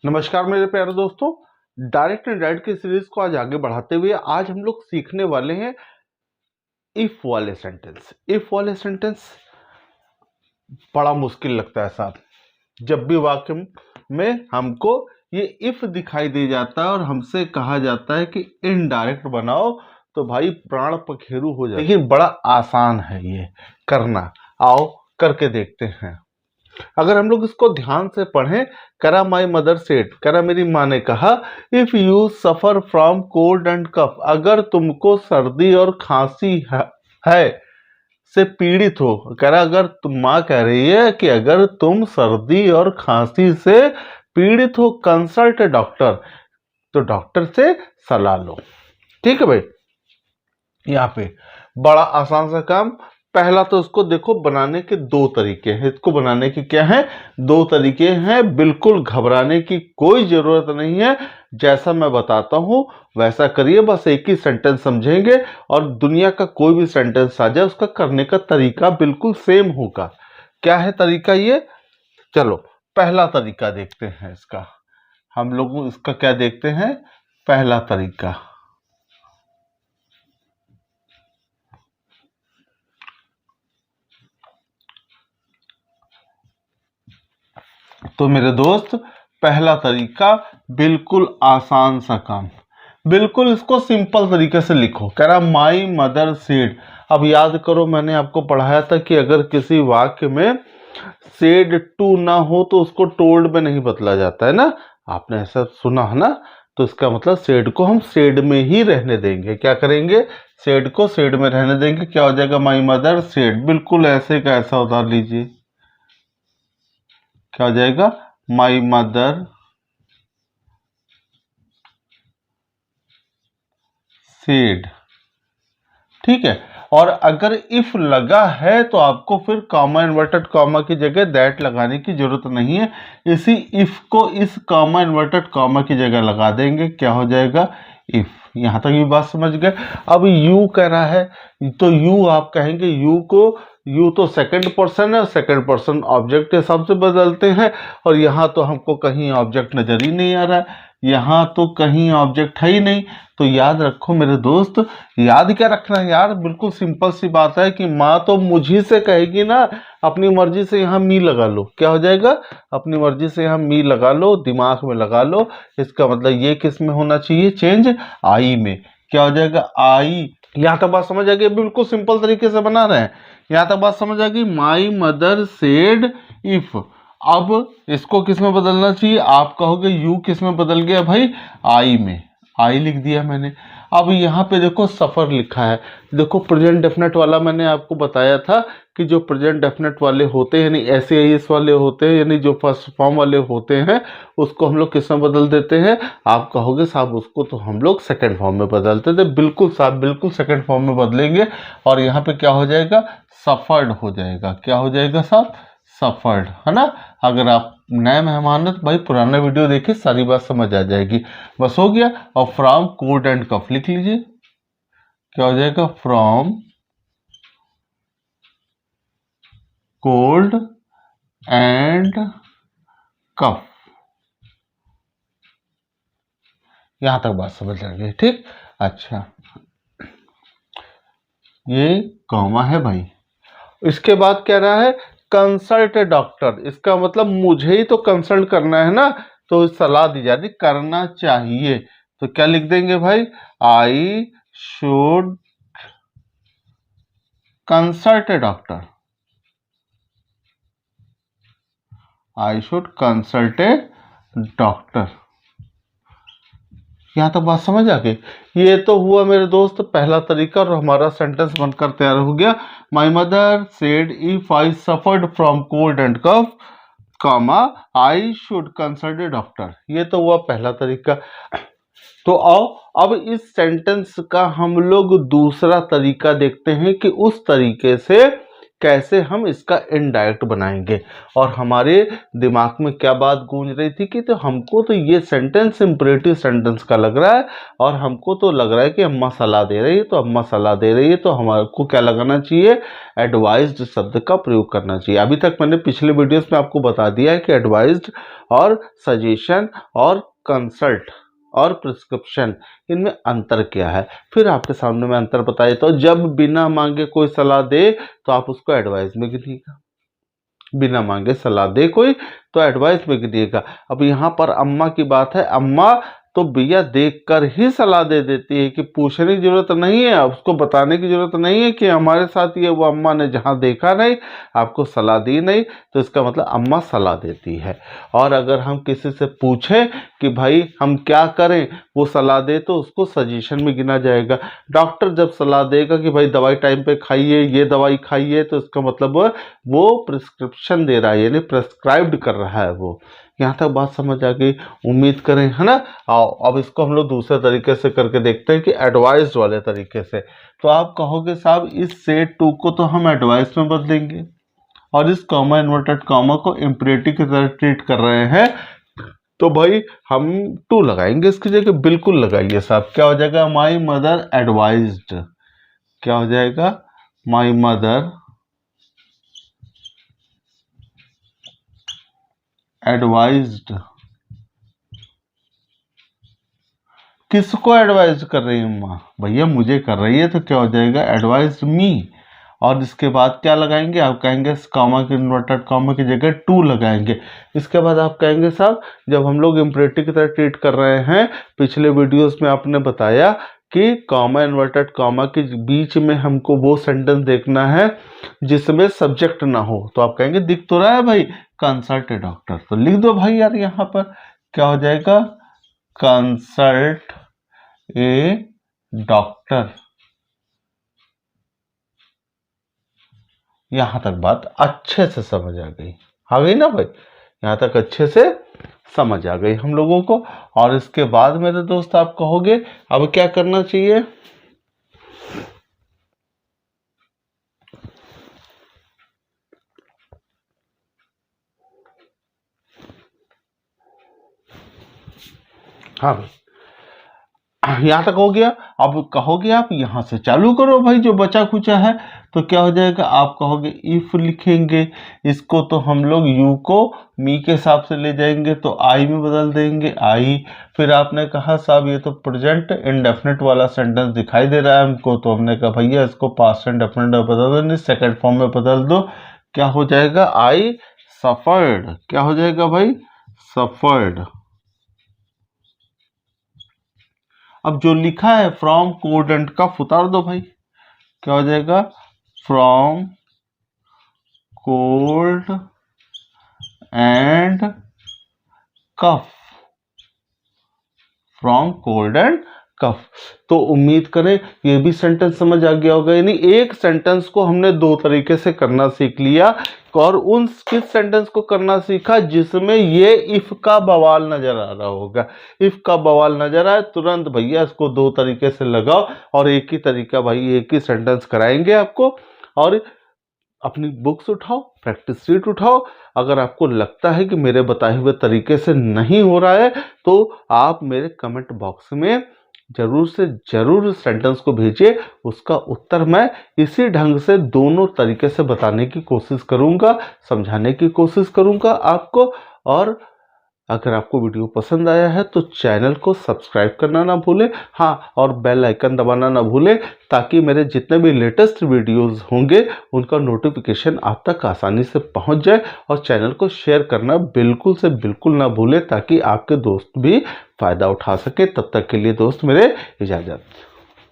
नमस्कार मेरे प्यारे दोस्तों। डायरेक्ट एंड राइट की सीरीज को आज आगे बढ़ाते हुए आज हम लोग सीखने वाले हैं इफ वाले सेंटेंस। इफ वाले सेंटेंस बड़ा मुश्किल लगता है साहब। जब भी वाक्य में हमको ये इफ दिखाई दे जाता है और हमसे कहा जाता है कि इनडायरेक्ट बनाओ तो भाई प्राण पखेरु हो जाए। लेकिन बड़ा आसान है ये करना। आओ करके देखते हैं। अगर हम लोग इसको ध्यान से पढ़ें, करा माई मदर सेड, करा मेरी माँ ने कहा, if you suffer from cold and cough, अगर तुमको सर्दी और खांसी है से पीड़ित हो। करा अगर तुम, माँ कह रही है कि अगर तुम सर्दी और खांसी से पीड़ित हो, कंसल्ट डॉक्टर, तो डॉक्टर से सलाह लो। ठीक है भाई, यहाँ पे बड़ा आसान सा काम। पहला तो उसको देखो, बनाने के दो तरीके हैं। इसको बनाने की क्या है, दो तरीके हैं। बिल्कुल घबराने की कोई जरूरत नहीं है। जैसा मैं बताता हूं वैसा करिए, बस एक ही सेंटेंस समझेंगे और दुनिया का कोई भी सेंटेंस आ जाए उसका करने का तरीका बिल्कुल सेम होगा। क्या है तरीका ये, चलो पहला तरीका देखते हैं इसका। हम लोग इसका क्या देखते हैं, पहला तरीका। तो मेरे दोस्त, पहला तरीका बिल्कुल आसान सा काम। बिल्कुल इसको सिंपल तरीके से लिखो। कह रहा माई मदर सेड। अब याद करो, मैंने आपको पढ़ाया था कि अगर किसी वाक्य में सेड टू ना हो तो उसको टोल्ड में नहीं बदला जाता है ना। आपने ऐसा सुना है ना। तो इसका मतलब सेड को हम सेड में ही रहने देंगे। क्या करेंगे, सेड को सेड में रहने देंगे। क्या हो जाएगा, माई मदर सेड। बिल्कुल ऐसे का ऐसा उतार लीजिए। क्या हो जाएगा, माई मदर सेड। ठीक है। और अगर इफ लगा है तो आपको फिर कॉमा इन्वर्टेड कॉमा की जगह दैट लगाने की जरूरत नहीं है। इसी इफ को इस कॉमा इन्वर्टेड कॉमा की जगह लगा देंगे। क्या हो जाएगा, इफ। यहां तक भी बात समझ गए। अब यू कह रहा है तो यू आप कहेंगे, यू को, यू तो सेकंड पर्सन है, सेकंड पर्सन ऑब्जेक्ट के हिसाब से बदलते हैं। और यहाँ तो हमको कहीं ऑब्जेक्ट नजर ही नहीं आ रहा है, यहाँ तो कहीं ऑब्जेक्ट है ही नहीं। तो याद रखो मेरे दोस्त, याद क्या रखना है यार, बिल्कुल सिंपल सी बात है कि माँ तो मुझी से कहेगी ना, अपनी मर्जी से यहाँ मी लगा लो। क्या हो जाएगा, अपनी मर्जी से यहाँ मी लगा लो, दिमाग में लगा लो। इसका मतलब ये किस में होना चाहिए चेंज, आई में। क्या हो जाएगा, आई। यहाँ तक बात समझ आ गई। बिल्कुल सिंपल तरीके से बना रहे हैं। यहाँ तक बात समझ आ गई। माई मदर सेड इफ। अब इसको किस में बदलना चाहिए, आप कहोगे यू किस में बदल गया भाई, आई में। आई लिख दिया मैंने। अब यहाँ पे देखो सफर लिखा है। देखो प्रेजेंट डेफिनेट वाला मैंने आपको बताया था कि जो प्रेजेंट डेफिनेट वाले होते हैं, यानी एस वाले होते हैं, यानी जो फर्स्ट फॉर्म वाले होते हैं, उसको हम लोग किस में बदल देते हैं। आप कहोगे साहब उसको तो हम लोग सेकंड फॉर्म में बदलते थे। बिल्कुल साहब, बिल्कुल सेकंड फॉर्म में बदलेंगे। और यहाँ पे क्या हो जाएगा, सफर्ड हो जाएगा। क्या हो जाएगा साहब, सफर्ड, है ना। अगर आप नए मेहमान हैं तो भाई पुराना वीडियो देखिए, सारी बात समझ आ जाएगी। बस हो गया। और फ्रॉम कोल्ड एंड कफ लिख लीजिए। क्या हो जाएगा, फ्रॉम कोल्ड एंड कफ। यहां तक बात समझ आ गई, ठीक। अच्छा, ये कॉमा है भाई। इसके बाद कह रहा है कंसल्ट ए डॉक्टर। इसका मतलब मुझे ही तो कंसल्ट करना है ना, तो सलाह दी जा रही, करना चाहिए। तो क्या लिख देंगे भाई, आई should consult a doctor. I should consult a doctor. यहां तक बात समझ आ गई। ये तो हुआ मेरे दोस्त पहला तरीका और हमारा सेंटेंस बनकर तैयार हो गया। My mother said if I suffered from cold and cough, comma I should consult a doctor. ये तो हुआ पहला तरीका। तो आओ अब इस सेंटेंस का हम लोग दूसरा तरीका देखते हैं कि उस तरीके से कैसे हम इसका इनडायरेक्ट बनाएंगे। और हमारे दिमाग में क्या बात गूंज रही थी कि तो हमको तो ये सेंटेंस इंपरेटिव सेंटेंस का लग रहा है और हमको तो लग रहा है कि अम्मा सलाह दे रही है, तो अम्मा सलाह दे रही है तो हमारे को क्या लगाना चाहिए, एडवाइज्ड शब्द का प्रयोग करना चाहिए। अभी तक मैंने पिछले वीडियोस में आपको बता दिया है कि एडवाइज्ड और सजेशन और कंसल्ट और प्रिस्क्रिप्शन, इनमें अंतर क्या है। फिर आपके सामने मैं अंतर बताया, तो जब बिना मांगे कोई सलाह दे तो आप उसको एडवाइस में गिनिएगा, बिना मांगे सलाह दे कोई तो एडवाइस में गिनिएगा। अब यहाँ पर अम्मा की बात है, अम्मा तो भैया देखकर ही सलाह दे देती है कि पूछने की जरूरत नहीं है, उसको बताने की जरूरत नहीं है कि हमारे साथ ये वो अम्मा ने जहाँ देखा नहीं, आपको सलाह दी नहीं, तो इसका मतलब अम्मा सलाह देती है। और अगर हम किसी से पूछें कि भाई हम क्या करें, वो सलाह दे तो उसको सजेशन में गिना जाएगा। डॉक्टर जब सलाह देगा कि भाई दवाई टाइम पे खाइए, ये दवाई खाइए, तो इसका मतलब वो प्रिस्क्रिप्शन दे रहा है, यानी प्रेस्क्राइब्ड कर रहा है वो। यहाँ तक बात समझ आ गई, उम्मीद करें, है ना। आओ अब इसको हम लोग दूसरे तरीके से करके देखते हैं कि एडवाइस वाले तरीके से। तो आप कहोगे साहब इस से टू को तो हम एडवाइस में बदलेंगे और इस कॉमा इन्वर्टेड कॉमा को इम्परेटिव की तरह ट्रीट कर रहे हैं, तो भाई हम टू लगाएंगे इसकी जगह। बिल्कुल लगाइए साहब, क्या हो जाएगा, माई मदर एडवाइज्ड, क्या हो जाएगा, माई मदर एडवाइज्ड। किसको एडवाइज कर रही है माँ, भैया मुझे कर रही है, तो क्या हो जाएगा, एडवाइज्ड मी। और इसके बाद क्या लगाएंगे, आप कहेंगे कॉमा के इन्वर्टेड कॉमा की जगह टू लगाएंगे। इसके बाद आप कहेंगे साहब जब हम लोग इम्परेटिव की तरह ट्रीट कर रहे हैं, पिछले वीडियोस में आपने बताया कि कॉमा इन्वर्टेड कॉमा के बीच में हमको वो सेंटेंस देखना है जिसमें सब्जेक्ट ना हो, तो आप कहेंगे दिख तो रहा है भाई कंसल्ट ए डॉक्टर, तो लिख दो भाई यार, यहाँ पर क्या हो जाएगा, कंसल्ट ए डॉक्टर। यहां तक बात अच्छे से समझ आ गई ना भाई, यहां तक अच्छे से समझ आ गई हम लोगों को। और इसके बाद मेरे दोस्त आप कहोगे अब क्या करना चाहिए, हाँ भाई यहाँ तक हो गया। अब कहोगे आप यहाँ से चालू करो भाई जो बचा खुचा है, तो क्या हो जाएगा, आप कहोगे इफ लिखेंगे, इसको तो हम लोग यू को मी के हिसाब से ले जाएंगे तो आई में बदल देंगे, आई। फिर आपने कहा साहब ये तो प्रेजेंट इंडेफिनिट वाला सेंटेंस दिखाई दे रहा है हमको, तो हमने कहा भैया इसको पास्ट इंडेफिनिट में बदल दो, नहीं सेकेंड फॉर्म में बदल दो, क्या हो जाएगा, आई सफर्ड, क्या हो जाएगा भाई, सफर्ड। अब जो लिखा है फ्रॉम कोल्ड एंड कफ उतार दो भाई, क्या हो जाएगा, from cold and cough, from cold and cough. तो उम्मीद करें ये भी सेंटेंस समझ आ गया होगा, यानी एक सेंटेंस को हमने दो तरीके से करना सीख लिया। और उन किस सेंटेंस को करना सीखा जिसमें ये इफ का बवाल नजर आ रहा होगा, इफ का बवाल नजर आए तुरंत भैया इसको दो तरीके से लगाओ, और एक ही तरीका भाई, एक ही सेंटेंस कराएंगे आपको। और अपनी बुक्स उठाओ, प्रैक्टिस शीट उठाओ, अगर आपको लगता है कि मेरे बताए हुए तरीके से नहीं हो रहा है तो आप मेरे कमेंट बॉक्स में जरूर से जरूर सेंटेंस को भेजिए, उसका उत्तर मैं इसी ढंग से दोनों तरीके से बताने की कोशिश करूंगा, समझाने की कोशिश करूंगा आपको। और अगर आपको वीडियो पसंद आया है तो चैनल को सब्सक्राइब करना ना भूलें, हाँ, और बेल आइकन दबाना ना भूलें, ताकि मेरे जितने भी लेटेस्ट वीडियोस होंगे उनका नोटिफिकेशन आप तक आसानी से पहुंच जाए। और चैनल को शेयर करना बिल्कुल से बिल्कुल ना भूलें, ताकि आपके दोस्त भी फ़ायदा उठा सके। तब तक के लिए दोस्त मेरे इजाज़त।